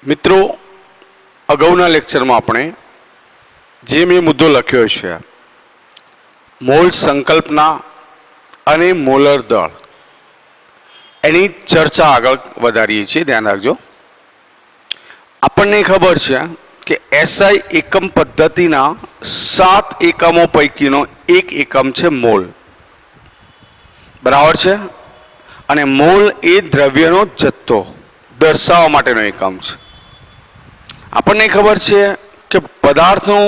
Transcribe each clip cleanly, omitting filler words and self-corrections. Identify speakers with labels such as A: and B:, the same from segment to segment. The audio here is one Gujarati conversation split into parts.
A: મિત્રો, અગાઉના લેક્ચરમાં આપણે જે મેં મુદ્દો લખ્યો છે મોલ સંકલ્પના અને મોલર દળ એની ચર્ચા આગળ વધારીએ છીએ. ધ્યાન રાખજો. આપણને ખબર છે કે એસઆઈ એકમ પદ્ધતિના 7 એકમો પૈકીનો એક એકમ છે મોલ. બરાબર છે. અને મોલ એ દ્રવ્યનો જથ્થો દર્શાવવા માટેનો એકમ છે. આપણને ખબર છે કે પદાર્થનું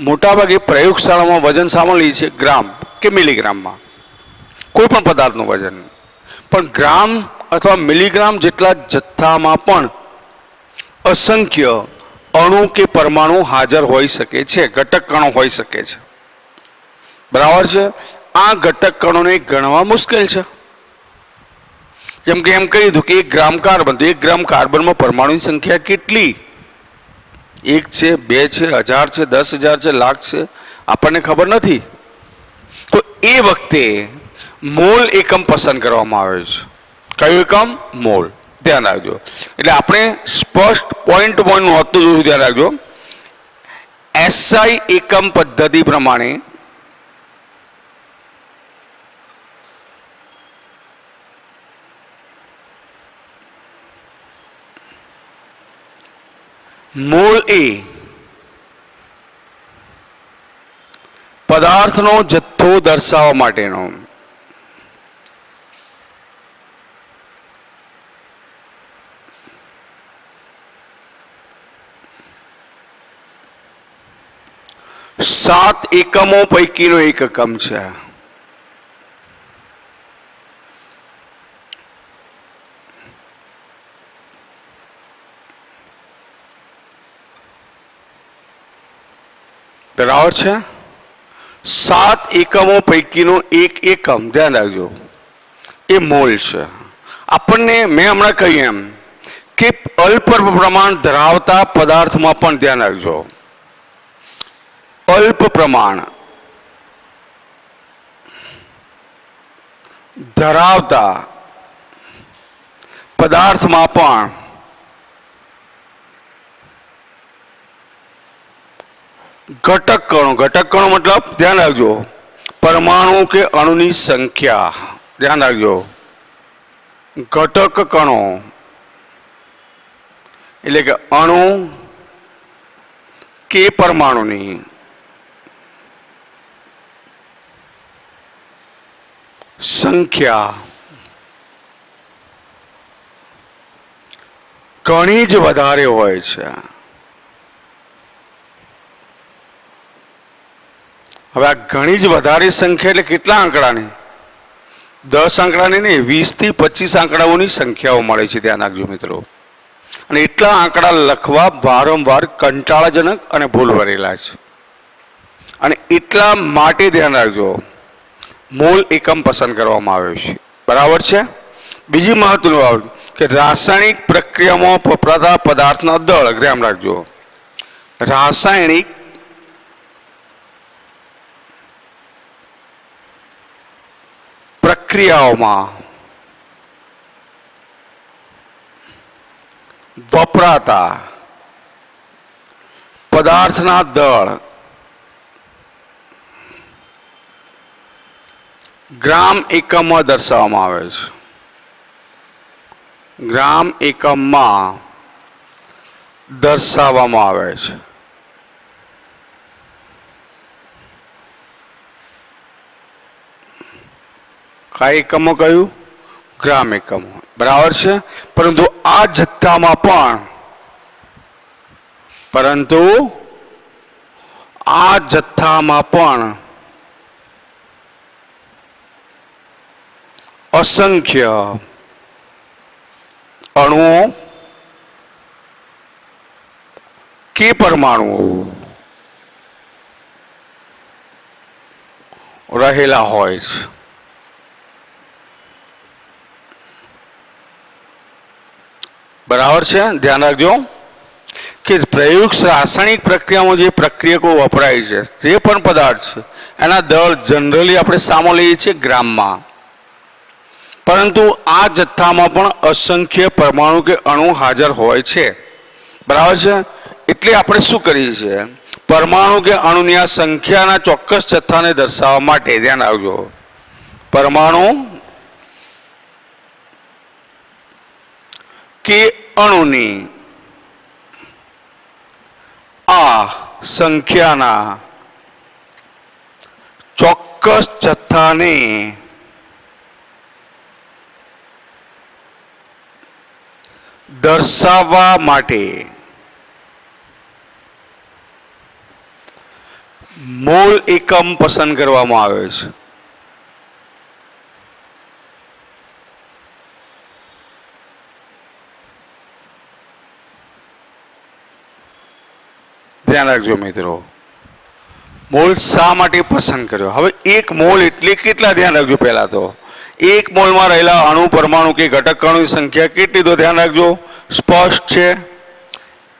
A: મોટાભાગે પ્રયોગશાળામાં વજન સામાન્ય લે છે ગ્રામ કે મિલીગ્રામમાં, કોઈ પણ પદાર્થનું વજન. પણ ગ્રામ અથવા મિલીગ્રામ જેટલા જથ્થામાં પણ અસંખ્ય અણુ કે પરમાણુ હાજર હોઈ શકે છે, ઘટક કણો હોઈ શકે છે. બરાબર છે. આ ઘટક કણોને ગણવા મુશ્કેલ છે. જેમ કે એમ કહી દીધું કે 1 ગ્રામ કાર્બન, તો 1 ગ્રામ કાર્બનમાં પરમાણુની સંખ્યા કેટલી? 1 છે, 2 છે, 1000 છે, 10,000 છે, લાખ છે, આપણને ખબર નથી. તો એ વખતે મોલ એકમ પસંદ કરવામાં આવે છે. કયું એકમ? મોલ. ધ્યાન રાખજો. એટલે આપણે સ્પષ્ટ પોઈન્ટ નોંધતું જોયું. ધ્યાન રાખજો. એસઆઈ એકમ પદ્ધતિ પ્રમાણે મોલ એ પદાર્થનો જથ્થો દર્શાવવા માટેનો સાત એકમો પૈકીનો એક એકમ છે. બરાબર છે. 7 એકમો પૈકીનો એક એકમ, ધ્યાન રાખજો, એ મોલ છે. આપણને મેં હમણાં કહ્યું એમ કે અલ્પ પ્રમાણ ધરાવતા પદાર્થમાં પણ ધ્યાન રાખજો, અલ્પ પ્રમાણ ધરાવતા પદાર્થમાં પણ ઘટક કણો મતલબ ધ્યાન રાખજો પરમાણુ કે અણુની સંખ્યા. ધ્યાન રાખજો. ઘટક કણો એટલે કે અણુ કે પરમાણુની સંખ્યા ઘણી જ વધારે હોય છે. હવે આ ઘણી જ વધારે સંખ્યા એટલે કેટલા આંકડાની? 10 આંકડાની નહીં, 20 થી 25 આંકડાઓની સંખ્યાઓ મળે છે. ધ્યાન રાખજો મિત્રો. અને એટલા આંકડા લખવા વારંવાર કંટાળાજનક અને ભૂલ ભરેલા છે. અને એટલા માટે ધ્યાન રાખજો મોલ એકમ પસંદ કરવામાં આવ્યો છે. બરાબર છે. બીજી મહત્વની બાબત કે રાસાયણિક પ્રક્રિયામાં વપરાતા પદાર્થના દળ. ધ્યાન રાખજો, રાસાયણિક પ્રક્રિયાઓમાં વપરાતા પદાર્થના દળ ગ્રામ એકમમાં દર્શાવવામાં આવે છે. ગ્રામ એકમમાં દર્શાવવામાં આવે છે. કયા એકમો? કયું? ગ્રામ એકમો. બરાબર છે. પરંતુ આ જથ્થામાં પણ અસંખ્ય અણુઓ કે પરમાણુઓ રહેલા હોય છે. બરાબર છે. ધ્યાન રાખજો કે પ્રયોગ રાસાયણિક પ્રક્રિયામાં જે પ્રક્રિયકો વપરાય છે, જે પણ પદાર્થ છે, એના દળ જનરલી આપણે સામો લઈએ છીએ ગ્રામમાં. પરંતુ આ જથ્થામાં પણ અસંખ્ય પરમાણુ કે અણુ હાજર હોય છે. બરાબર છે. એટલે આપણે શું કરીએ છીએ, પરમાણુ કે અણુની આ સંખ્યાના ચોક્કસ જથ્થાને દર્શાવવા માટે ધ્યાન રાખજો, પરમાણુ કે અણુની આ સંખ્યાના ચોક્કસ જથ્થાને દર્શાવવા માટે મોલ એકમ પસંદ કરવામાં આવે છે. ધ્યાન રાખજો મિત્રો, મોલ શા માટે પસંદ કર્યો? હવે એક મોલ એટલે કેટલા? ધ્યાન રાખજો. પહેલા તો એક મોલમાં રહેલા અણુ, પરમાણુ કે ઘટક અણુની સંખ્યા કેટલી? તો ધ્યાન રાખજો, સ્પષ્ટ છે,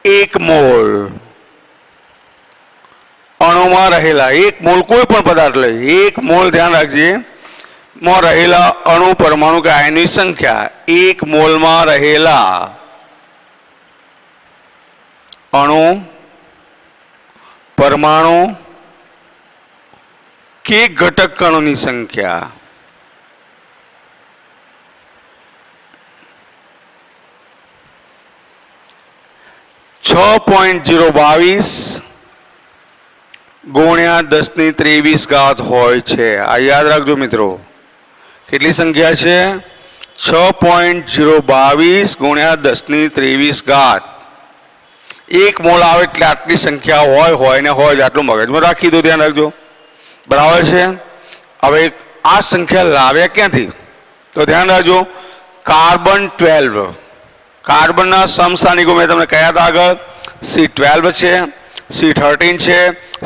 A: એક મોલ અણુમાં રહેલા, એક મોલ કોઈ પણ પદાર્થ લે, એક મોલ ધ્યાન રાખજે માં રહેલા અણુ, પરમાણુ કે આયનની સંખ્યા, એક મોલમાં રહેલા અણુ, પરમાણુ કે ઘટક અણુની સંખ્યા .022 ગુણ્યા 10⁻23 હોય છે. આ યાદ રાખજો મિત્રો, કેટલી સંખ્યા છે? 6.022 ગુણ્યા 10⁻23. એક મોલ આવે એટલે આટલી સંખ્યા હોય ને હોય જ, આટલું મગજમાં રાખી દો, ધ્યાન રાખજો. બરાબર છે. હવે આ સંખ્યા લાવ્યા ક્યાંથી? તો ધ્યાન રાખજો, કાર્બન 12, કાર્બનના સમસ્થાનિકો મેં તમને કહ્યા હતા આગળ, C12 છે, C13 છે,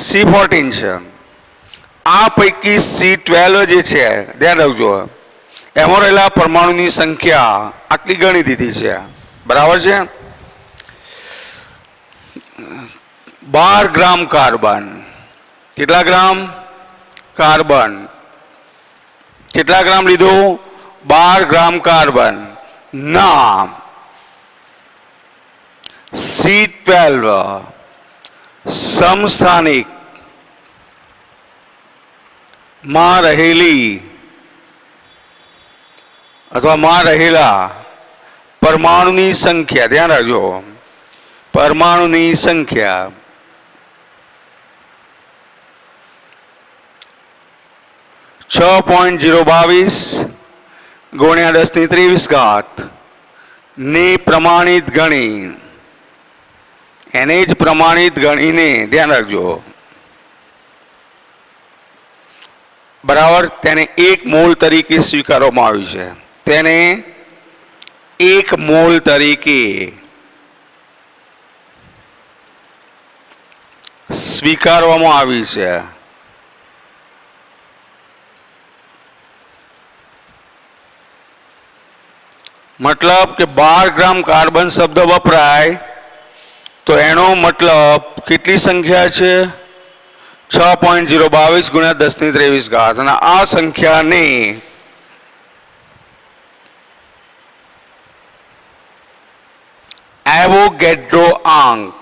A: C14 છે. આ પૈકી C12 જે છે ધ્યાન રાખજો, એમાં રહેલા પરમાણુની સંખ્યા આટલી ગણી દીધી છે. બરાબર છે. 12 ગ્રામ કાર્બન. કેટલા ગ્રામ કાર્બન? કેટલા ગ્રામ લીધું? 12 ગ્રામ કાર્બન ના C12 સમસ્થાનિક માં રહેલી અથવા માં રહેલા પરમાણુની સંખ્યા, ધ્યાન રાખજો, પરમાણુની સંખ્યા 6.022 ગુણ્યા 10⁻23 ને પ્રમાણિત ગણી, એને જ પ્રમાણિત ગણીને ધ્યાન રાખજો, બરાબર, તેને એક મોલ તરીકે સ્વીકારવામાં આવ્યું છે. તેને એક મોલ તરીકે સ્વીકારવામાં આવી છે. મતલબ કે 12 ગ્રામ કાર્બન શબ્દ વપરાય તો એનો મતલબ કેટલી સંખ્યા છે? 6.022 ગુણ્યા 10⁻23. અને આ સંખ્યાને એવોગેડ્રો આંક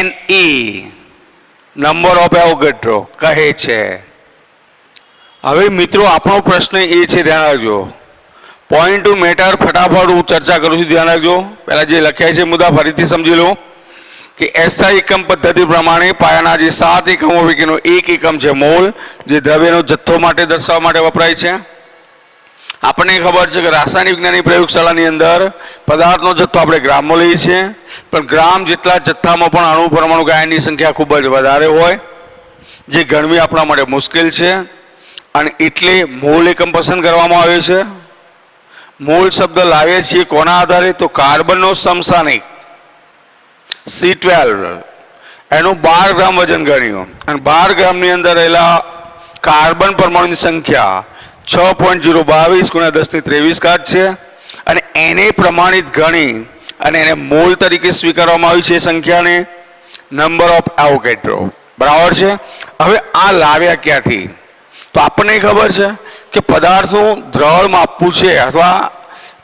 A: NA નંબર ઓફ એવોગેડ્રો કહે છે. હવે મિત્રો આપણો પ્રશ્ન એ છે, ધ્યાન રાખજો, પોઈન્ટ ટુ મેટર ફટાફટ હું ચર્ચા કરું છું, ધ્યાન રાખજો. પહેલા જે લખ્યા છે મુદ્દા ફરીથી સમજી લો કે SI એકમ પદ્ધતિ પ્રમાણે પાયાના જે 7 એકમો પૈકીનો એક એકમ છે મોલ, જે દ્રવ્યનો જથ્થો માટે દર્શાવવા માટે વપરાય છે. આપણને ખબર છે કે રાસાયણિક વિજ્ઞાનની પ્રયોગશાળાની અંદર પદાર્થનો જથ્થો આપણે ગ્રામમાં લઈએ છીએ, પણ ગ્રામ જેટલા જથ્થામાં પણ અણુ, પરમાણુ કે આયનની સંખ્યા ખૂબ જ વધારે હોય, જે ગણવી આપણા માટે મુશ્કેલ છે, અને એટલે મોલ એકમ પસંદ કરવામાં આવે છે. મોલ શબ્દ લાવીએ છીએ કોના આધારે? તો કાર્બનનો સમસ્થાનિક C12 એનું 12 ગ્રામ વજન ગણ્યું, અને 12 ગ્રામની અંદર રહેલા કાર્બન પરમાણુની સંખ્યા 6.022 ગુણ્યા 10⁻23 છે, અને એને પ્રમાણિત ગણી અને એને મોલ તરીકે સ્વીકારવામાં આવી છે. એ સંખ્યાને નંબર ઓફ એવોગેડ્રો. બરાબર છે. હવે આ લાવ્યા ક્યાંથી? તો આપણને ખબર છે કે પદાર્થનું દ્રવ્ય માપવું છે અથવા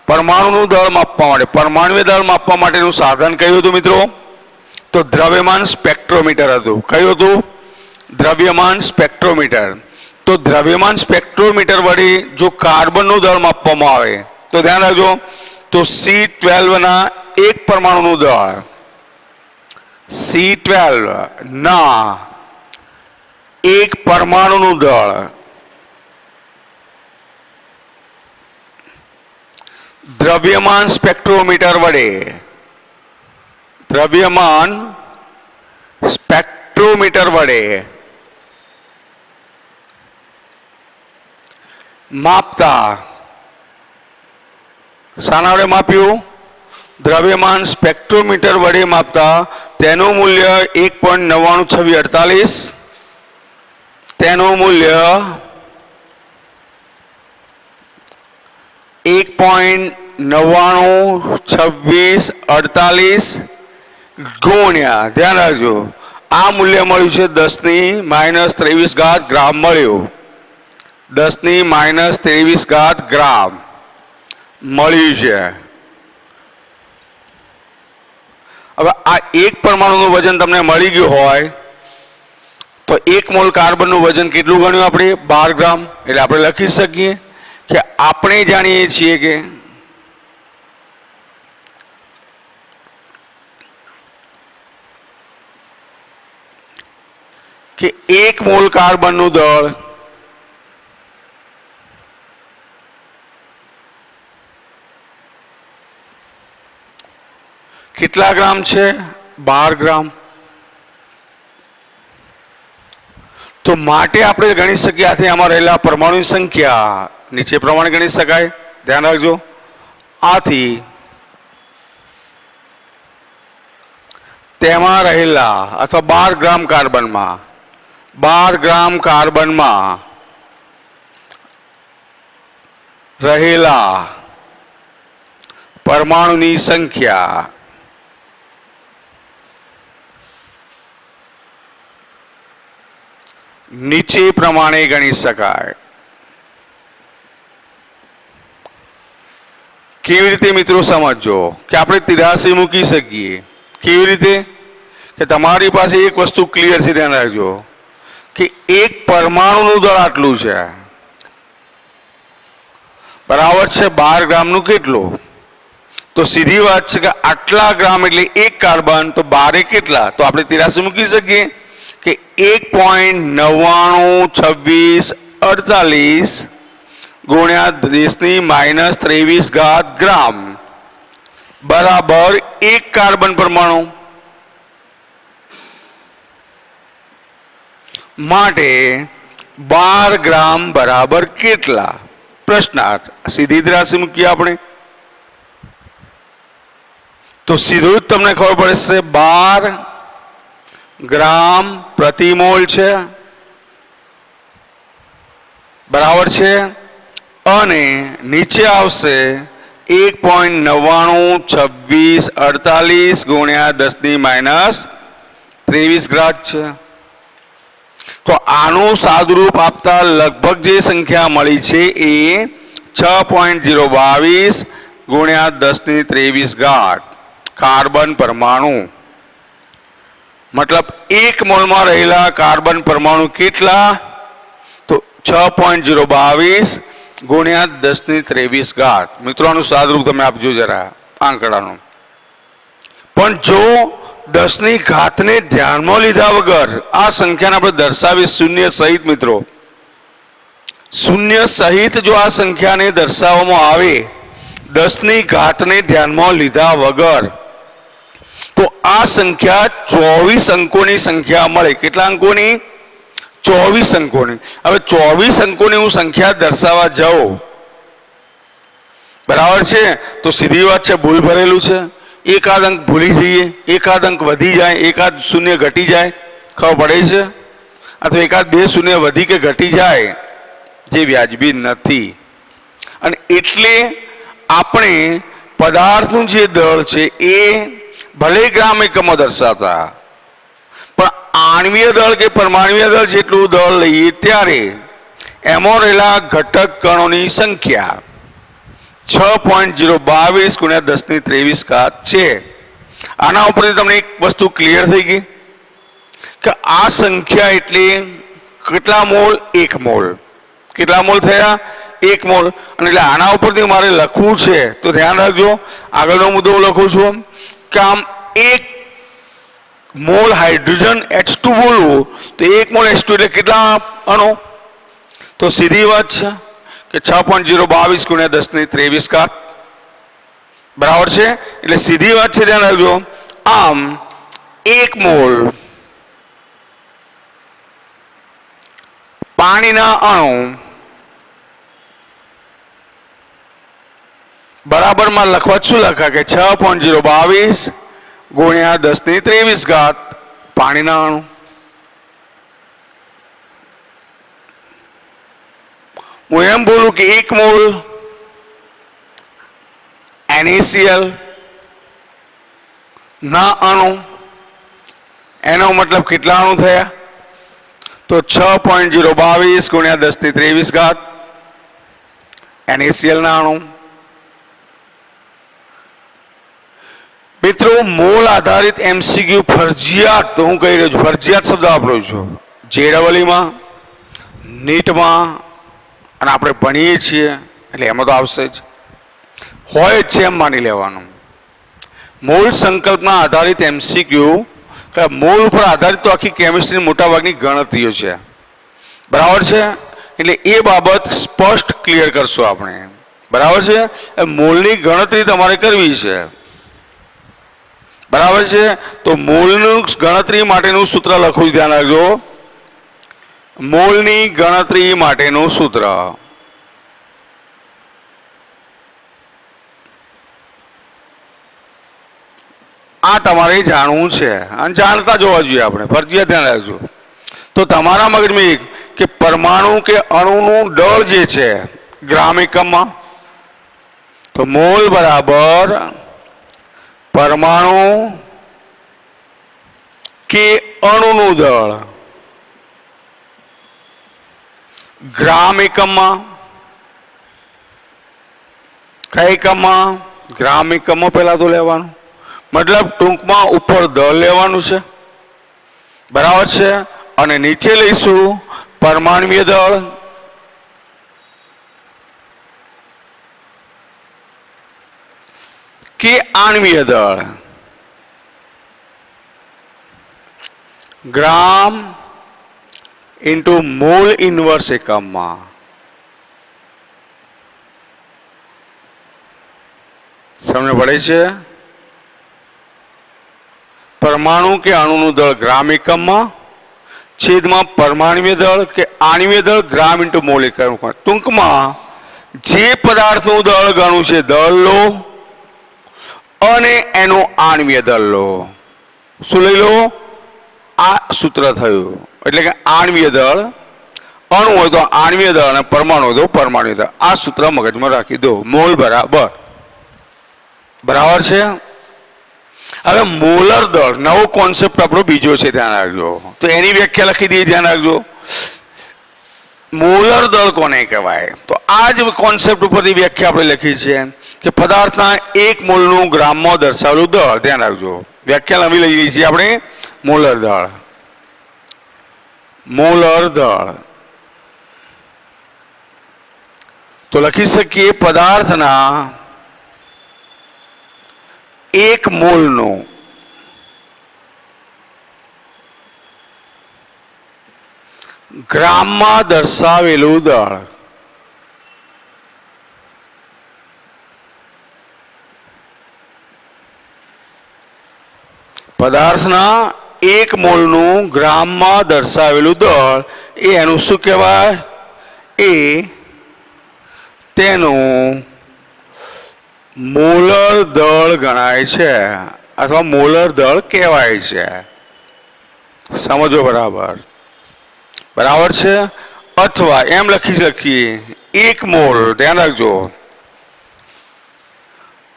A: પરમાણુનું દળ માપવા માટે, પરમાણુય દળ માપવા માટેનું સાધન કયું હતું મિત્રો? તો દ્રવ્યમાન સ્પેક્ટ્રોમીટર હતું. કયું હતું? દ્રવ્યમાન સ્પેક્ટ્રોમીટર. તો દ્રવ્યમાન સ્પેક્ટ્રોમીટર વડે જો કાર્બનનું દળ માપવામાં આવે તો ધ્યાન રાખજો, તો C12 ના એક પરમાણુનું દળ C12 ના એક પરમાણુનું દળ દ્રવ્યમાન સ્પેક્ટ્રોમીટર વડે, દ્રવ્યમાન સ્પેક્ટ્રોમીટર વડે માપતા, શાના વડે માપ્યું? દ્રવ્યમાન સ્પેક્ટ્રોમીટર વડે માપતા તેનું મૂલ્ય 1.992648, તેનું મૂલ્ય 1.992648 ગુણ્યા, ધ્યાન રાખજો, આ મૂલ્ય મળ્યું છે 10⁻23 ગ્રામ મળ્યું. 10⁻23 ગ્રામ મળ્યું છે. હવે આ એક પરમાણુનું વજન તમને મળી ગયું હોય તો 1 મોલ કાર્બનનું વજન કેટલું ગણ્યું આપણે? 12 ગ્રામ. એટલે આપણે લખી શકીએ કે આપણે જાણીએ છીએ કે 1 મોલ કાર્બનનું દળ કેટલા ગ્રામ છે? 12 ગ્રામ. તો માટે આપણે ગણી શકીએ, આથી આમાં રહેલા પરમાણુની સંખ્યા નીચે પ્રમાણે ગણી શકાય. ધ્યાન રાખજો, આથી તેમાં રહેલા અથવા 12 ગ્રામ કાર્બનમાં, 12 ગ્રામ કાર્બનમાં રહેલા પરમાણુની સંખ્યા નીચે પ્રમાણે ગણી શકાય. કેવી રીતે મિત્રો સમજો કે આપણે 83 મૂકી શકીએ? કેવી રીતે? કે તમારી પાસે એક વસ્તુ ક્લિયર છે, ધ્યાન રાખજો કે એક પરમાણુનું દળ આટલું છે, બરાબર છે? 12 ગ્રામનું કેટલું? તો સીધી વાત છે કે આટલા ગ્રામ એટલે 1 કાર્બન, તો 12 કેટલા? તો આપણે 83 મૂકી શકીએ કે 1.992648 ગુણ્યા 10⁻23 ગ્રામ બરાબર 1 કાર્બન પરમાણુ. માટે 12 ગ્રામ બરાબર કેટલા? પ્રશ્નાર્થ. સીધી જ રાશિ મૂકીએ આપણે તો સીધું જ તમને ખબર પડશે 12 ગ્રામ પ્રતિ મોલ છે, બરાબર છે? અને નીચે આવશે 1.992648 ગુણ્યા 10⁻23 ગ્રામ છે. તો આનું સાદુરૂપ આપતા લગભગ જે સંખ્યા મળી છે એ 6.022 ગુણ્યા 10⁻23 ઘાત કાર્બન પરમાણુ. મતલબ 1 મોલમાં રહેલા કાર્બન પરમાણુ કેટલા? તો 6.022 ગુણ્યા 10⁻23 ઘાત. મિત્રો આનું સાદુરૂપ તમે આપજો જરા આંકડાનું. પણ જો 10ની ઘાતને ધ્યાનમાં લીધા વગર આ સંખ્યાને આપણે દર્શાવીએ શૂન્ય સહિત, મિત્રો શૂન્ય સહિત જો આ સંખ્યાને દર્શાવવામાં આવે 10ની ઘાતને ધ્યાનમાં લીધા વગર, તો આ સંખ્યા 24 અંકોની સંખ્યા મળે. કેટલા અંકોની? 24 અંકોની. હવે 24 અંકોની હું સંખ્યા દર્શાવવા જાઉં, બરાબર છે? તો સીધી વાત છે, ભૂલ ભરેલું છે. એકાદ અંક ભૂલી જઈએ, એકાદ અંક વધી જાય, એકાદ શૂન્ય ઘટી જાય, ખબર પડે છે? અથવા એકાદ 2 શૂન્ય વધી કે ઘટી જાય, જે વ્યાજબી નથી. અને એટલે આપણે પદાર્થનું જે દળ છે એ ભલે ગ્રામ એકમમાં દર્શાવતા, પણ આણ્વીય દળ કે પરમાણ્વીય દળ જેટલું દળ લઈએ ત્યારે એમાં રહેલા ઘટક કણોની સંખ્યા 6.022 ગુણ્યા 10⁻23 છે. આના ઉપરથી તમને એક વસ્તુ ક્લિયર થઈ ગઈ કે આ સંખ્યા એટલી કેટલા મોલ? 1 મોલ. કેટલા મોલ થયા? 1 મોલ. અને એટલે આના ઉપરથી મારે લખવું છે તો ધ્યાન રાખજો, આગળનો મુદ્દો હું લખું છું કે આમ 1 મોલ હાઇડ્રોજન H2 બોલવું તો 1 મોલ H2 એટલે કેટલા અણુ? તો સીધી વાત છે કે 6.022 ગુણ્યા 10⁻23 બરાબર છે. એટલે સીધી વાત છે, ધ્યાન રાખજો. આમ 1 મોલ પાણીના અણુ બરાબરમાં લખવા શું લખા કે 6.022 ગુણ્યા 10⁻23 પાણીના અણુ. હું એમ બોલું કે 1 મોલ NaCl ના અણુ, એનો મતલબ કેટલા અણુ થયા? તો 6.022 ગુણ્યા 10⁻23 NaCl ના અણુ. મિત્રો, મોલ આધારિત MCQ ફરજિયાત, તો હું કહી રહ્યો છું ફરજિયાત શબ્દ વાપરું છું, JEE-માં, નીટમાં, અને આપણે ભણીએ છીએ એટલે એમાં તો આવશે જ, હોય જ છે એમ માની લેવાનું. મોલ સંકલ્પના આધારિત MCQ, મોલ ઉપર આધારિત તો આખી કેમિસ્ટ્રીની મોટાભાગની ગણતરીઓ છે. બરાબર છે. એટલે એ બાબત સ્પષ્ટ ક્લિયર કરશું આપણે. બરાબર છે. મોલની ગણતરી તમારે કરવી છે. બરાબર છે. તો મોલનું ગણતરી માટેનું સૂત્ર લખવું, ધ્યાન રાખજો. મોલની ગણતરી માટેનું સૂત્ર આ તમારે જાણવું છે અને જાણતા જોવા જોઈએ આપણે, ફરજિયાત ધ્યાન રાખજો. તો તમારા મગજમાં એક કે પરમાણુ કે અણુનું દળ જે છે ગ્રામ એકમમાં, તો મોલ બરાબર પરમાણુ કે અણુનું દળ ગ્રામ એકમમાં. કયા એકમમાં? ગ્રામ એકમમાં પહેલા તો લેવાનું, મતલબ ટૂંકમાં ઉપર દળ લેવાનું છે. બરાબર છે. અને નીચે લઈશું પરમાણુય દળ. કે આણ્વીય દળ ગ્રામ ઇન્ટુ મોલ ઇન્વર્સ એકમમાં. સમજ પડે છે? પરમાણુ કે અણુનું દળ ગ્રામ એકમમાં, છેદમાં પરમાણુય દળ કે આણ્વીય દળ ગ્રામ ઇન્ટુ મોલ એકમમાં. ટૂંકમાં જે પદાર્થનું દળ ગણું છે દળ લો અને એનું આણ્વીય દળ લો. શું લઈ લો? આ સૂત્ર થયું. એટલે કે આણ્વીય દળ, અણુ હોય તો આણ્વીય દળ અને પરમાણુ હોય તો પરમાણુ દળ. આ સૂત્ર મગજમાં રાખી દો. મોલ બરાબર. બરાબર છે. હવે મોલર દળ નવો કોન્સેપ્ટ આપણો બીજો છે, ધ્યાન રાખજો. તો એની વ્યાખ્યા લખી દઈએ, ધ્યાન રાખજો. મોલર દળ કોને કહેવાય? તો આ જ કોન્સેપ્ટ ઉપરની વ્યાખ્યા આપણે લખી છે કે પદાર્થના 1 મોલનું ગ્રામમાં દર્શાવેલું દળ. ધ્યાન રાખજો, વ્યાખ્યા નવી લઈએ છીએ આપણે. મોલર દળ, મોલર દળ તો લખી શકીએ પદાર્થના 1 મોલનું ગ્રામમાં દર્શાવેલું દળ. પદાર્થના 1 મોલનું ગ્રામમાં દર્શાવેલું દળ એ એનું શું કહેવાય? એ તેનું મોલર દળ ગણાય છે અથવા મોલર દળ કહેવાય છે. સમજો બરાબર. બરાબર છે. અથવા એમ લખી શકીએ 1 મોલ, ધ્યાન રાખજો,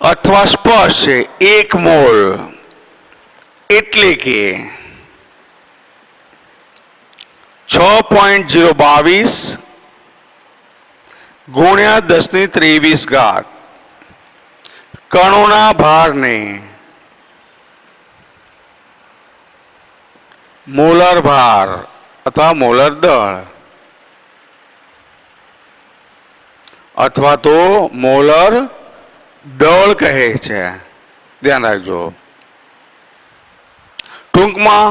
A: અથવા સ્પષ્ટ છે 1 મોલ એટલે કે 6.022 ગુણ્યા 10⁻23 કણોના ભારને મોલર ભાર અથવા મોલર દળ અથવા તો મોલર દળ કહે છે. ધ્યાન રાખજો. ટૂંકમાં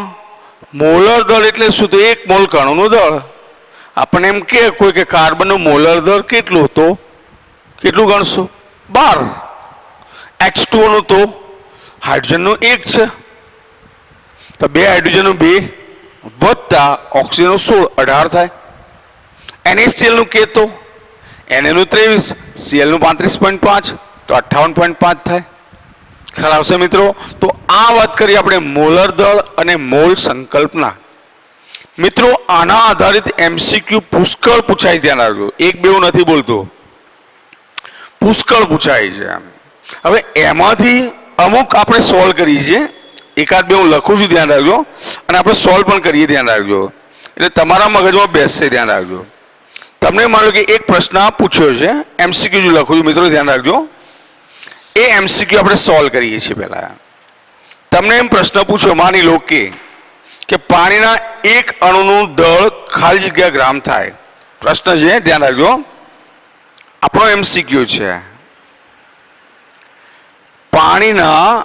A: મોલર દળ એટલે શું? તો એક મોલ કણોનું દળ. આપણને એમ કે કોઈ કે કાર્બનનું મોલર દળ કેટલું, તો કેટલું ગણશો? 12. H2O નું તો હાઇડ્રોજનનું 1 છે, તો 2 હાઇડ્રોજનનું 2 વત્તા ઓક્સિજનનું 16, 18 થાય. NaCl નું કે તો Na નું 23, Cl નું 35.5, તો 58.5 થાય. ખ્યાલ આવશે મિત્રો? તો આ વાત કરી આપણે મોલર દળ અને મોલ સંકલ્પના. મિત્રો આના આધારિત MCQ પુષ્કળ પૂછાય. ધ્યાન રાખજો, એક બે નથી બોલતો, પુષ્કળ પૂછાય છે. હવે એમાંથી અમુક આપણે સોલ્વ કરીએ છીએ, એકાદ બે હું લખું છું, ધ્યાન રાખજો, અને આપણે સોલ્વ પણ કરીએ. ધ્યાન રાખજો, એટલે તમારા મગજમાં બેસશે. ધ્યાન રાખજો. તમને માનો કે એક પ્રશ્ન પૂછ્યો છે, MCQ જો લખું છું મિત્રો, ધ્યાન રાખજો. એ MCQ આપણે સોલ્વ કરીએ છીએ. પહેલા તમને એમ પ્રશ્ન પૂછ્યો, માની લો કે પાણીના એક અણુનું દળ ખાલી જગ્યા ગ્રામ થાય. પ્રશ્ન છે, ધ્યાન રાખજો, આપણો MCQ છે. પાણીના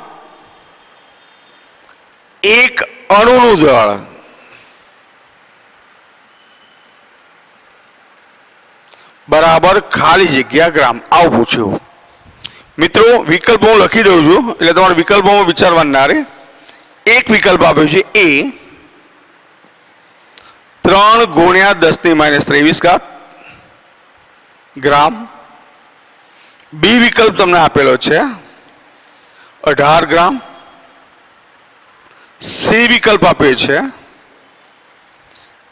A: એક અણુનું દળ બરાબર ખાલી જગ્યા ગ્રામ, આવું પૂછ્યું. મિત્રો વિકલ્પ હું લખી દઉં છું, એટલે તમારે વિકલ્પોમાં વિચારવાનું ના રહે. એક વિકલ્પ આપ્યો છે A 3 × 10⁻³ ગ્રામ. બી વિકલ્પ તમને આપેલો છે 18 ગ્રામ. સી વિકલ્પ આપ્યો છે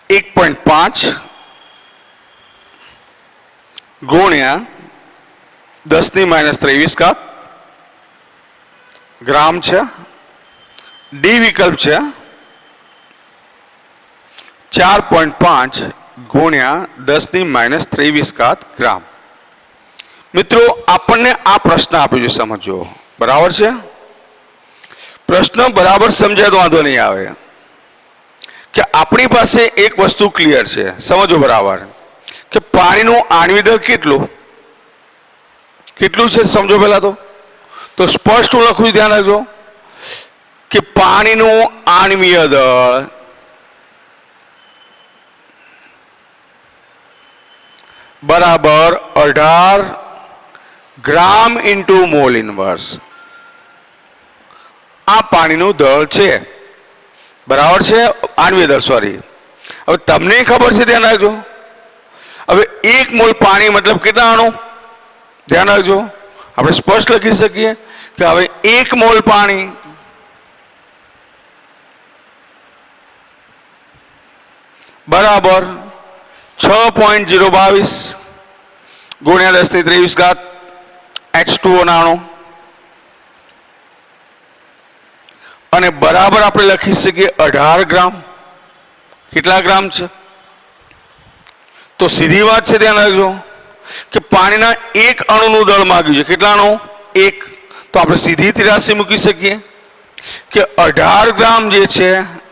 A: 1.5 × 10⁻23 ગ્રામ છે. ડી વિકલ્પ છે 4.5 × 10⁻23 ગ્રામ. મિત્રો આપણને આ પ્રશ્ન આપ્યો છે, સમજો. બરાબર છે? પ્રશ્ન બરાબર સમજાય તો વાંધો નહીં આવે. કે આપણી પાસે એક વસ્તુ ક્લિયર છે, સમજો બરાબર, કે પાણીનું આણ્વિક દળ કેટલું છે સમજો. પહેલા તો સ્પષ્ટ હું લખું છું, ધ્યાન રાખજો, કે પાણીનું આણ્વીય દળ બરાબર 18 ગ્રામ ઇન્ટુ મોલ ઇનવર્સ. આ પાણીનું દળ છે. બરાબર છે? આણ્વીય દળ, સોરી. હવે તમને ખબર છે, ધ્યાન રાખજો. હવે 1 મોલ પાણી મતલબ કેટલા અણુ? ધ્યાન રાખજો, આપણે સ્પષ્ટ લખી શકીએ કે હવે 1 મોલ પાણી બરાબર 6.022 × 10⁻23 H2O ના અણુ, અને બરાબર આપણે લખી શકીએ 18 ગ્રામ. કેટલા ગ્રામ છે? તો સીધી વાત છે, ધ્યાન રાખજો, કે પાણીના એક અણુનું દળ માંગ્યું છે. કેટલા અણુ? 1. તો આપણે સીધી ત્રિરાશી મૂકી શકીએ કે 18 ગ્રામ જે છે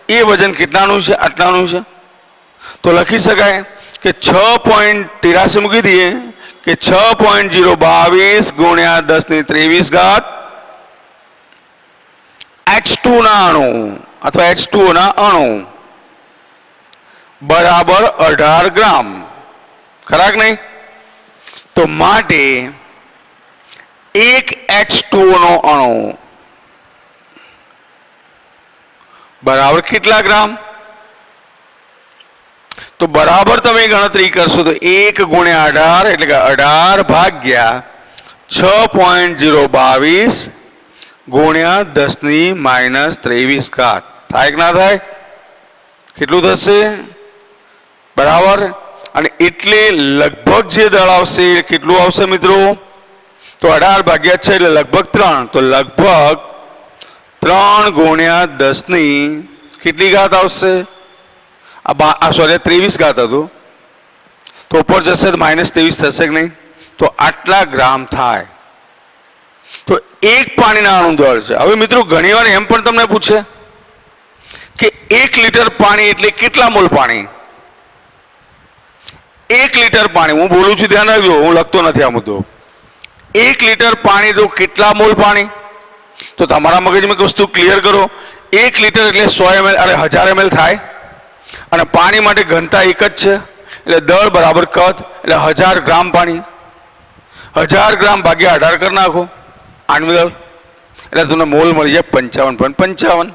A: એ વજન કેટલાનું છે? આટલાનું છે. તો લખી શકાય કે 6.83 મૂકી દઈએ કે 6.022 × 10⁻23 H2 ના અણુ અથવા H2O ના અણુ બરાબર 18 ગ્રામ. ખરા કે નહીં? તો માટે એક H2O નો અણુ બરાબર કેટલા ગ્રામ? તો બરાબર તમે ગણતરી કરશો તો 1 × 18 એટલે કે 18 ભાગ્યા 6.022 × 10⁻23 થાય કે ના થાય? કેટલું થશે? બરાબર. અને એટલે લગભગ જે દળ આવશે કેટલું આવશે મિત્રો? તો 18 ભાગ્યા 6 એટલે લગભગ 3. તો લગભગ 3 × 10ની કેટલી ઘાત આવશે? સોરી 23 ઘાત હતું, તો ઉપર જશે તો -23 થશે કે નહીં? તો આટલા ગ્રામ થાય. તો એક પાણીના અણુ દળ છે. હવે મિત્રો ઘણીવાર એમ પણ તમને પૂછે કે 1 લીટર પાણી એટલે કેટલા મોલ પાણી? 1 લીટર પાણી, હું બોલું છું ધ્યાન રાખજો, હું લખતો નથી આ મુદ્દો. 1 લીટર પાણી તો કેટલા મોલ પાણી? તો તમારા મગજમાં એક વસ્તુ ક્લિયર કરો, 1 લીટર એટલે 100 ml અરે 1000 ml થાય, અને પાણી માટે ઘનતા એક જ છે, એટલે દળ બરાબર કદ, એટલે 1000 ગ્રામ પાણી, 1000 ગ્રામ ભાગ્યા 18 કરી નાખો આણ્વિક દળ, એટલે તમને મોલ મળી જાય 55.55.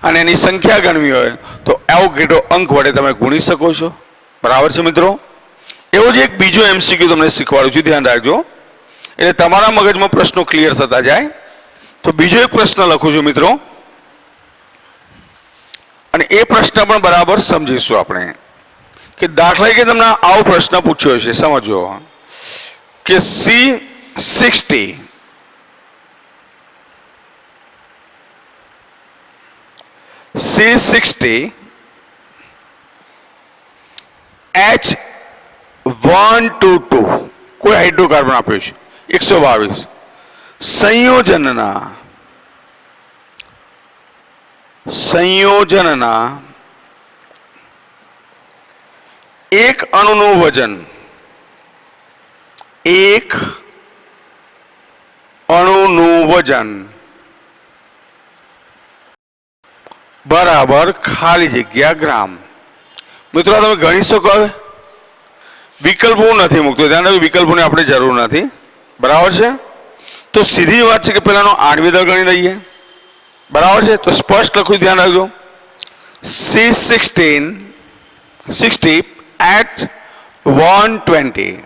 A: અને એની સંખ્યા ગણવી હોય તો એવોગેડ્રો અંક વડે તમે ગુણી શકો છો. બરાબર છે મિત્રો? એવો જ એક બીજો MCQ તમને શીખવાડું છું, ધ્યાન રાખજો, એટલે તમારા મગજમાં પ્રશ્નો ક્લિયર થતા જાય. તો બીજો એક પ્રશ્ન લખું છું મિત્રો, અને એ પ્રશ્ન પણ બરાબર સમજીશું આપણે. કે દાખલા તરીકે તમને આવો પ્રશ્ન પૂછ્યો છે, સમજો કે C60 H122 કોઈ હાઇડ્રોકાર્બન આપ્યું છે 122 સંયોજનના એક અણુનું વજન બરાબર ખાલી જગ્યા ગ્રામ. મિત્રો તમે ગણી શકો. હવે વિકલ્પો નથી મૂકતો, ધ્યાન રાખજો, વિકલ્પોની આપણે જરૂર નથી. બરાબર છે? તો સીધી વાત છે કે પહેલાનો આણ્વિક દળ ગણી લઈએ. બરાબર છે? તો સ્પષ્ટ લખું, ધ્યાન રાખજો, C60 H120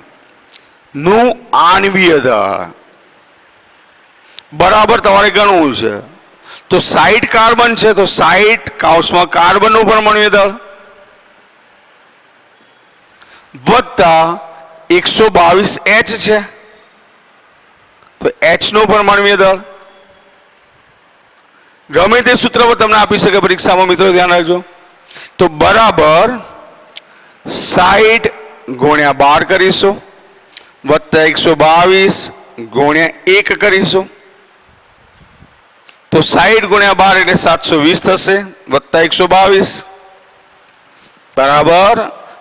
A: નું આણ્વીય દળ બરાબર તમારે ગણવું છે. તો 60 કાર્બન છે, તો 60 કૌંસમાં કાર્બનનું પરમાણ્વીય દળ વત્તા 122 H છે, તો H નું પરમાણ્વીય દળ ગમે તે સૂત્ર પર તમને આપી શકે પરીક્ષામાં, મિત્રો ધ્યાન રાખજો. તો બરાબર 60 ગુણ્યા 12 કરીશું વત્તા 122 ગુણ્યા 1 કરીશું, તો 60 ગુણ્યા 12 એટલે 720 થશે, વત્તા 122 બરાબર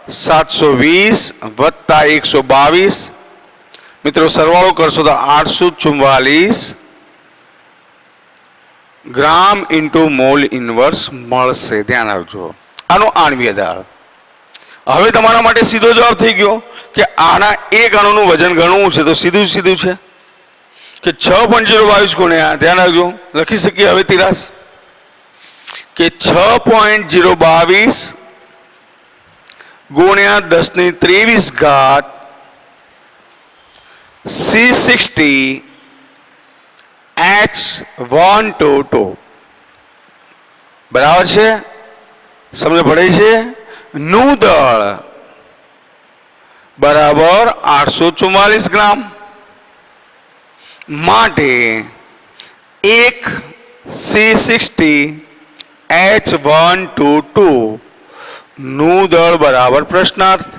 A: 720 વત્તા 122. મિત્રો સરવાળો કરશો તો 844 ગ્રામ ઇન્ટુ મોલ ઇન્વર્સ મળશે. ધ્યાન રાખજો, આનો આણ્વીય દળ. હવે તમારા માટે સીધો જવાબ થઈ ગયો કે આના એક અણુનું વજન ગણવું છે, તો સીધું છે કે 6.022 ગુણ્યા, ધ્યાન રાખજો, લખી શકીએ હવે તિરાસ કે 6.022 ગુણ્યા 10⁻23 C60 H122 બરાબર છે? સમજ પડે છે? નું દળ બરાબર 844 ગ્રામ. માટે એક C60 H122 નું દળ બરાબર પ્રશ્નાર્થ.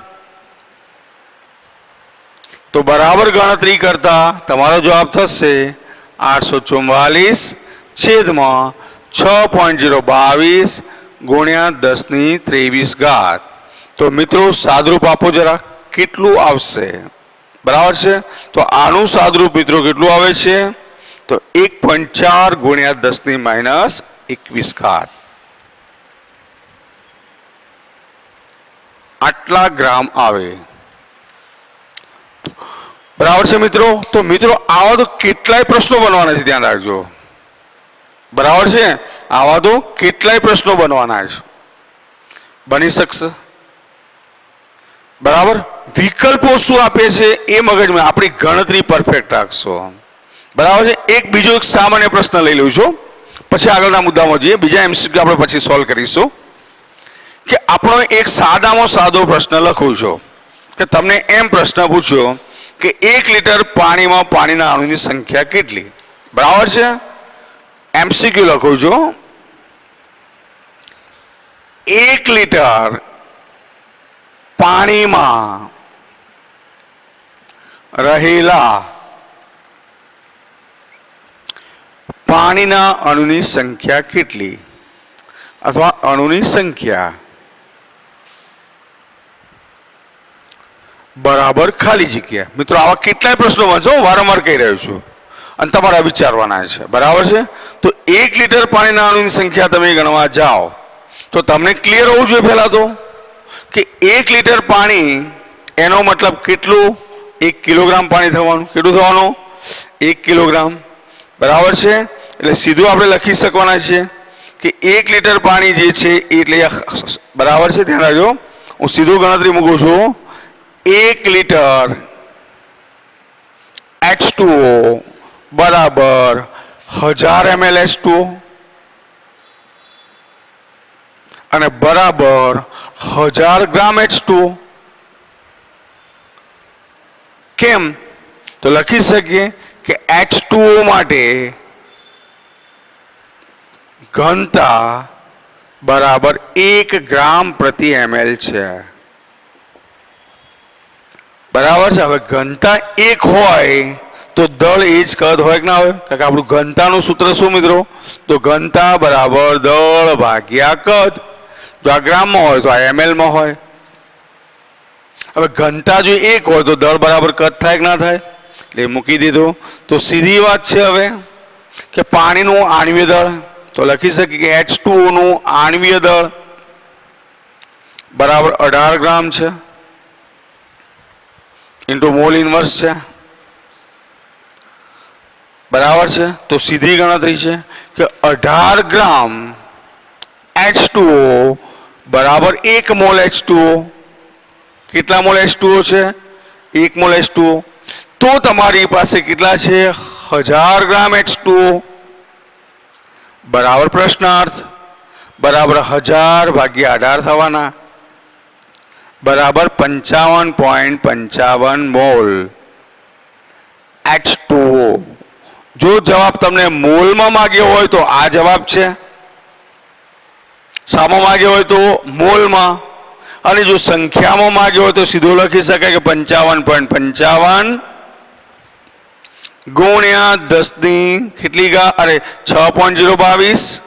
A: તો બરાબર ગણતરી કરતા તમારો જવાબ થશે 844 છેદમાં 6.022 ગુણ્યા 10⁻23. તો મિત્રો સાદરૂપ આપો જરા, કેટલું આવશે? બરાબર છે? તો આનું સાદરૂપ મિત્રો કેટલું આવે છે? તો 1.4 ગુણ્યા 10⁻21 આટલા ગ્રામ આવે. બરાબર છે મિત્રો? તો મિત્રો આવા તો કેટલાય પ્રશ્નો બનવાના છે, ધ્યાન રાખજો. બરાબર છે? આવા તો કેટલાય પ્રશ્નો બનવાના છે, બની શકશે. બરાબર? વિકલ્પો શું આપે છે એ મગજમાં આપણી ગણતરી પરફેક્ટ રાખશો. બરાબર છે? એક બીજો એક સામાન્ય પ્રશ્ન લઈ લઉં છું, પછી આગળના મુદ્દામાં જઈએ. બીજા MCQ આપણે પછી સોલ્વ કરીશું. કે આપણો એક સાદામાં સાદો પ્રશ્ન લખું છું કે તમને એમ પ્રશ્ન પૂછ્યો કે 1 લીટર પાણીમાં પાણીના અણુની સંખ્યા કેટલી? બરાબર છે? MCQ લખું છું, 1 લીટર પાણીમાં રહેલા પાણીના અણુની સંખ્યા કેટલી અથવા અણુની સંખ્યા બરાબર ખાલી જગ્યા. મિત્રો આવા કેટલાય પ્રશ્નો વાંચો, વારંવાર કહી રહ્યો છું અને તમારા વિચારવાના છે. બરાબર છે. તો 1 લીટર પાણીના અણુની સંખ્યા તમે ગણવા જાઓ તો તમને ક્લિયર હોવું જોઈએ પહેલા તો કે 1 લીટર પાણી એનો મતલબ કેટલું? 1 કિલોગ્રામ પાણી થવાનું. કેટલું થવાનું? 1 કિલોગ્રામ. બરાબર છે. એટલે સીધું આપણે લખી શકવાના છીએ કે 1 લીટર પાણી જે છે એટલે બરાબર છે. ધ્યાન રાખજો, હું સીધું ગણતરી મૂકું છું. 1 લીટર H2O બરાબર 1000 ml H2O અને બરાબર 1000 ગ્રામ H2O. કેમ? તો લખી શકીએ કે H2O માટે ઘનતા બરાબર 1 ગ્રામ પ્રતિ ml છે. બરાબર છે. હવે ઘનતા 1 હોય તો દળ એ જ કદ હોય કે ના હોય? કારણ કે આપણું ઘનતાનું સૂત્ર શું મિત્રો? તો ઘનતા બરાબર દળ ભાગ્યા કદ. જો આ ગ્રામમાં હોય તો આ ml માં હોય. હવે ઘનતા જો 1 હોય તો દળ બરાબર કદ થાય કે ના થાય? એટલે મૂકી દીધું. તો સીધી વાત છે હવે કે પાણીનું આણ્વીય દળ તો લખી શકીએ કે H2O નું આણ્વીય દળ બરાબર 18 ગ્રામ છે ઇન્ટુ મોલ ઇન્વર્સ છે. બરાબર છે. તો સીધી ગણતરી છે કે 18 ગ્રામ H2O બરાબર 1 મોલ H2O. કેટલા મોલ H2O છે? 1 મોલ H2O. તો તમારી પાસે કેટલા છે? 1000 ગ્રામ H2O બરાબર પ્રશ્નાર્થ બરાબર 1000 ભાગ્યા 18 થવાના બરાબર 55.55 મોલ H2O. જો જવાબ તમને મોલમાં માંગ્યો હોય તો આ જવાબ છે, શામાં માંગ્યો હોય તો મોલમાં, અને જો સંખ્યામાં માંગ્યો હોય તો સીધો લખી શકાય કે 55.55 ગુણ્યા 10 ની કેટલી ઘાત? અરે 6.022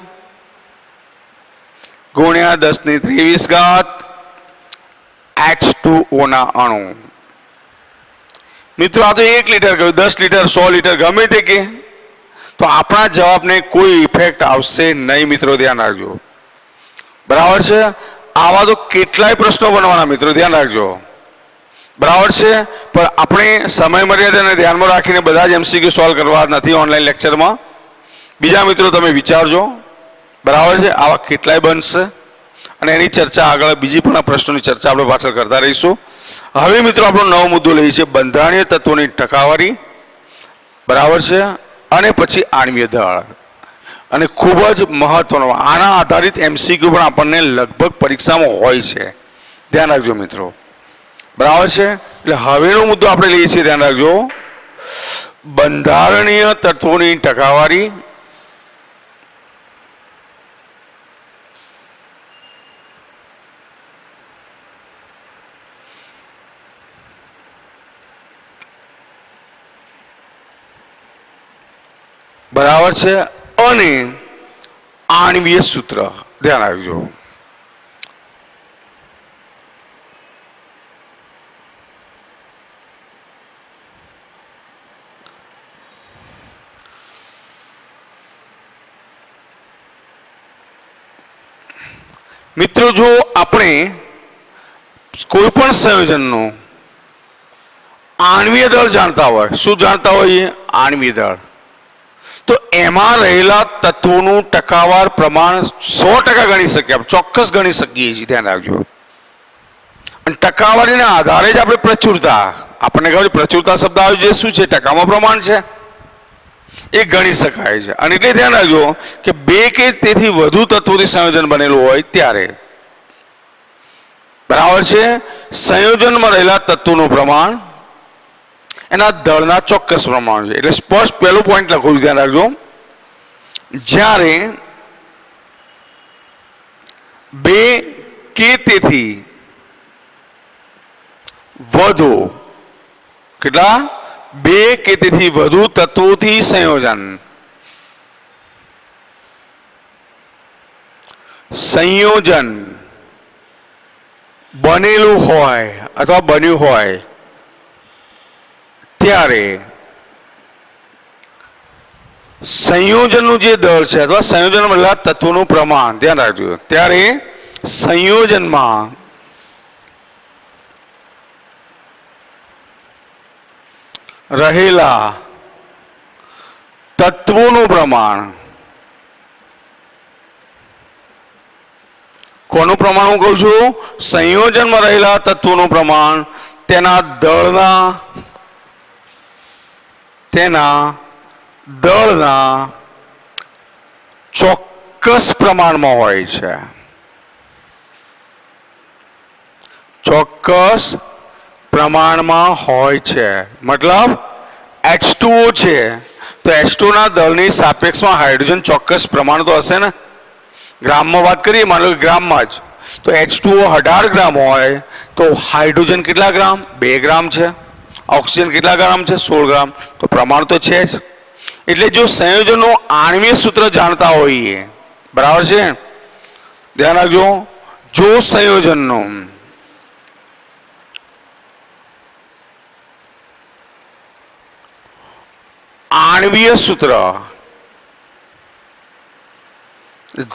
A: ગુણ્યા 10 ની 23 ઘાત H2O ના અણુ. મિત્રો આ તો 1 લીટર કહ્યું, 10 લીટર 100 લીટર ગમે તે કે તો આપણા જવાબને કોઈ ઇફેક્ટ આવશે નહીં. મિત્રો ધ્યાન રાખજો. બરાબર છે. આવા તો કેટલાય પ્રશ્નો બનવાના મિત્રો, ધ્યાન રાખજો. બરાબર છે. પણ આપણે સમય મર્યાદાને ધ્યાનમાં રાખીને બધા જ MCQ સોલ્વ કરવા નથી ઓનલાઈન લેક્ચરમાં. બીજા મિત્રો તમે વિચારજો. બરાબર છે. આવા કેટલાય બનશે અને એની ચર્ચા આગળ બીજી પણ આ પ્રશ્નોની ચર્ચા આપણે પાછળ કરતા રહીશું. હવે મિત્રો આપણો નવો મુદ્દો લઈએ છીએ બંધારણીય તત્વોની ટકાવારી. બરાબર છે. અને પછી આણ્વીય દળ. અને ખૂબ જ મહત્વનો આના આધારિત MCQ પણ આપણને લગભગ પરીક્ષામાં હોય છે. ધ્યાન રાખજો મિત્રો. બરાબર છે. એટલે હવેનો મુદ્દો આપણે લઈએ છીએ, ધ્યાન રાખજો, બંધારણીય તત્વોની ટકાવારી. બરાબર છે. અને આણ્વીય સૂત્ર ધ્યાન રાખજો. મિત્રો જો આપણે કોઈ પણ સંયોજનનું આણ્વીય દળ જાણતા હોય, શું જાણતા હોઈએ? આણ્વીય દળ. તો એમાં રહેલા તત્વોનું ટકાવાર પ્રમાણ 100% ગણી શકીએ, આપણે ચોક્કસ ગણી શકીએ છીએ. ધ્યાન રાખજો. અને ટકાવારીના આધારે જ આપણે પ્રચુરતા, આપણને ખબર છે પ્રચુરતા શબ્દ આવે છે, શું છે? ટકામાં પ્રમાણ છે, એ ગણી શકાય છે. અને એટલે ધ્યાન રાખજો કે 2 કે તેથી વધુ તત્વોથી સંયોજન બનેલું હોય ત્યારે, બરાબર છે, સંયોજનમાં રહેલા તત્વોનું પ્રમાણ એના દળના ચોક્કસ પ્રમાણ છે. એટલે સ્પષ્ટ પહેલું પોઈન્ટ લખું છું, ધ્યાન રાખજો. જ્યારે 2 કે તેથી વધુ, કેટલા? 2 કે તેથી વધુ તત્વોથી સંયોજન સંયોજન બનેલું હોય અથવા બન્યું હોય ત્યારે સંયોજનનું જે દળ છે અથવા સંયોજનમાં રહેલા તત્વોનું પ્રમાણ ધ્યાન રાખજો. ત્યારે સંયોજનમાં રહેલા તત્વોનું પ્રમાણ, કોનું પ્રમાણ હું કહું છું? સંયોજનમાં રહેલા તત્વોનું પ્રમાણ તેના દળના ચોક્કસ પ્રમાણમાં હોય છે. ચોક્કસ પ્રમાણમાં હોય છે. મતલબ H2O છે તો H2O ના દળની સાપેક્ષમાં હાઇડ્રોજન ચોક્કસ પ્રમાણ તો હશે ને. ગ્રામમાં વાત કરીએ, માનો કે ગ્રામમાં જ તો H2O 18 ગ્રામ હોય તો હાઇડ્રોજન કેટલા ગ્રામ? 2 ગ્રામ છે. ઓક્સિજન કેટલા ગ્રામ છે? 16 ગ્રામ. તો પ્રમાણ તો છે જ. એટલે જો સંયોજનનું આણ્વિય સૂત્ર જાણતા હોઈએ, બરાબર છે, ધ્યાન રાખજો, જો સંયોજનનું આણ્વીય સૂત્ર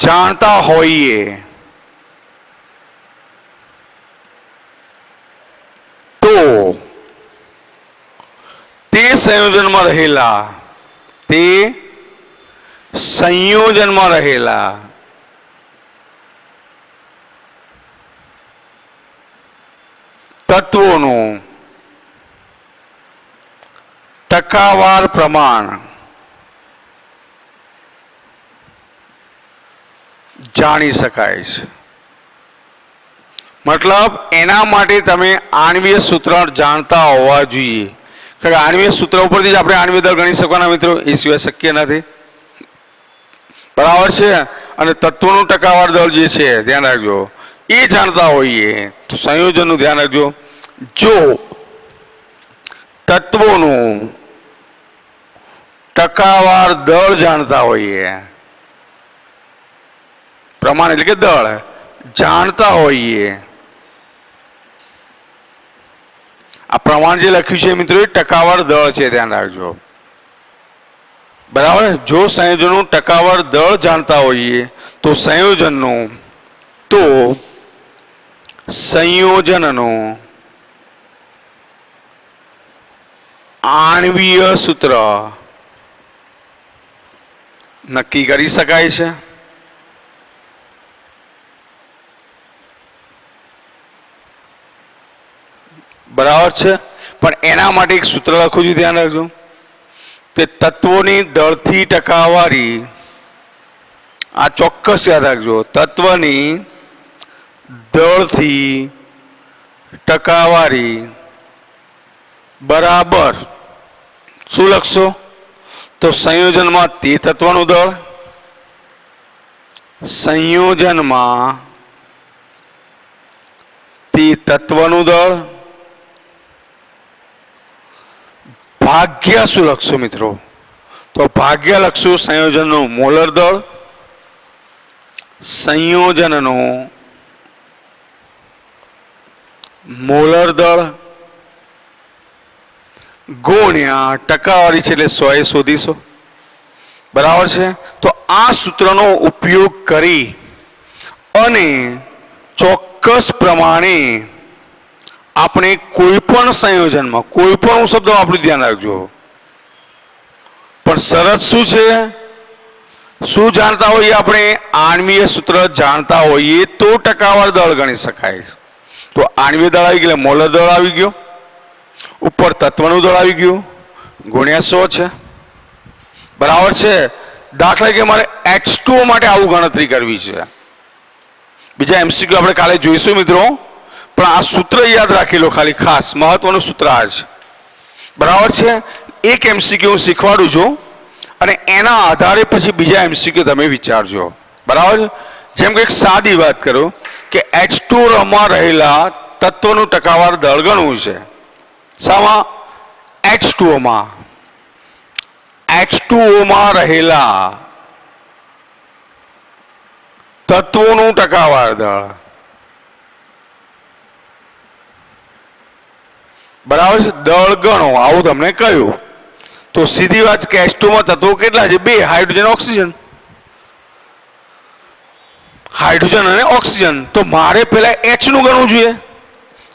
A: જાણતા હોઈએ તો તે સંયોજનમાં રહેલા તત્વોનું ટકાવાર પ્રમાણ જાણી શકાય છે. મતલબ એના માટે તમે આણ્વીય સૂત્ર જાણતા હોવા જોઈએ. કારણ કે આણ્વીય સૂત્ર ઉપરથી જ આપણે આણ્વીય દળ ગણી શકવાના મિત્રો, એ સિવાય શક્ય નથી. બરાબર છે. અને તત્વોનું ટકાવાર દળ જે છે ધ્યાન રાખજો, એ જાણતા હોઈએ તો સંયોજનનું ધ્યાન રાખજો. જો તત્વોનું ટકાવાર દળ જાણતા હોઈએ, પ્રમાણ એટલે કે દળ જાણતા હોઈએ, આ પ્રમાણ જે લખ્યું છે મિત્રો એ ટકાવાર દળ છે, ધ્યાન રાખજો. બરાબર. જો સંયોજનનું ટકાવાર દળ જાણતા હોઈએ તો સંયોજનનું આણ્વીય સૂત્ર નક્કી કરી શકાય છે. બરાબર છે. પણ એના માટે એક સૂત્ર લખું છું, ધ્યાન રાખજો, કે તત્વોની દળથી ટકાવારી, આ ચોક્કસ યાદ રાખજો, તત્વની દળથી ટકાવારી બરાબર શું લખશો? તો સંયોજનમાં તે તત્વનું દળ, સંયોજનમાં તે તત્વનું દળ ભાગ્યા શું લખશો મિત્રો? તો ભાગ્યા લખશું સંયોજનનું મોલર દળ, સંયોજનનું મોલર દળ ગુણ્યા ટકાવારી છે એટલે 100 શોધીશો. બરાબર છે. તો આ સૂત્રનો ઉપયોગ કરી અને ચોક્કસ પ્રમાણે આપણે કોઈ પણ સંયોજનમાં, કોઈ પણ શબ્દ આપણું ધ્યાન રાખજો, પણ શરત શું છે? શું જાણતા હોઈએ આપણે? આણ્વીય સૂત્ર જાણતા હોઈએ તો ટકાવાર દળ ગણી શકાય. તો આણ્વીય દળ આવી ગયું, મોલર દળ આવી ગયો, ઉપર તત્વનું દળ આવી ગયું, ગુણ્યા 100 છે. બરાબર છે. દાખલા કે મારે H2O માટે આવું ગણતરી કરવી છે. બીજા MCQ આપણે કાલે જોઈશું મિત્રો, પણ આ સૂત્ર યાદ રાખી લો, ખાલી ખાસ મહત્વનું સૂત્ર આ છે. બરાબર છે. એક MCQ હું શીખવાડું છું અને એના આધારે પછી બીજા MCQ તમે વિચારજો. બરાબર. જેમ કે એક સાદી વાત કરું કે H2O રહેલા તત્વનું ટકાવાર દળ ગણવું છે. શામાં? H2O માં. રહેલા તત્વનું તત્વોનું ટકાવાર દળ. બરાબર છે. દળ ગણો આવું તમને કહ્યું તો સીધી વાત કે H2 માં તત્વો કેટલા છે? 2, હાઇડ્રોજન ઓક્સિજન. હાઇડ્રોજન અને ઓક્સિજન. તો મારે પહેલા H નું ગણવું જોઈએ.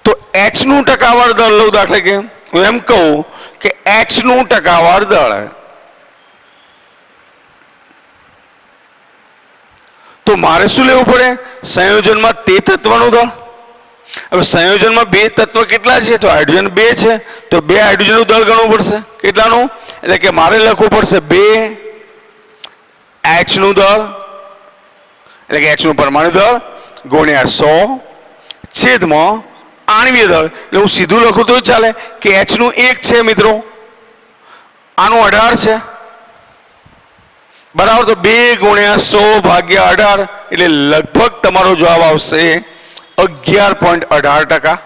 A: તો H નું ટકાવાર દળ લઉં. દાખલે કે હું એમ કહું કે H નું ટકાવાર દળ, તો મારે શું લેવું પડે? સંયોજનમાં તે તત્વનું દળ. હવે સંયોજનમાં 2 તત્વ કેટલા છે? તો હાઇડ્રોજન 2 છે, તો 2 હાઇડ્રોજનનું દળ ગણવું પડશે. કેટલાનું? એટલે કે મારે લખવું પડશે 2 H નું દળ, એટલે કે H નું પરમાણુ દળ ગુણ્યા 100 છેદમાં આણ્વીય દળ. એટલે હું સીધું લખું તો ચાલે કે H નું 1 છે મિત્રો, આનું 18 છે. બરાબર. તો 2 ગુણ્યા 100 ભાગ્યા 18 એટલે લગભગ તમારો જવાબ આવશે 11.18%.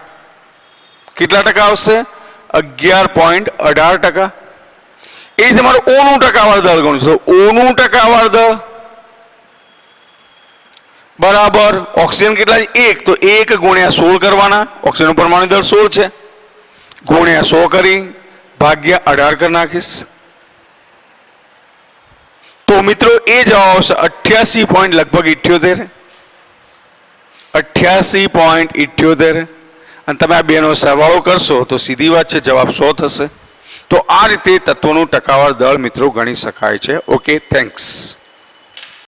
A: કેટલા ટકા આવશે? 11.18%. એ તમારું O નું ટકાવાર દળ ગણું છે. O નું ટકાવાર દળ બરાબર ઓક્સિજન કેટલા છે? 1. તો 1 ગુણ્યા 16 કરવાના. ઓક્સિજનનું પરમાણુ દળ 16 છે, ગુણ્યા 100 કરી ભાગ્યા 18 કરી નાખીશ. તો મિત્રો એ જવાબ આવશે 88 પોઈન્ટ લગભગ 78. 88.78. અને તમે આ બેનો સરવાળો કરશો તો સીધી વાત છે જવાબ 100 થશે. તો આ રીતે તત્વોનું ટકાવાર દળ મિત્રો ગણી શકાય છે. Okay, thanks.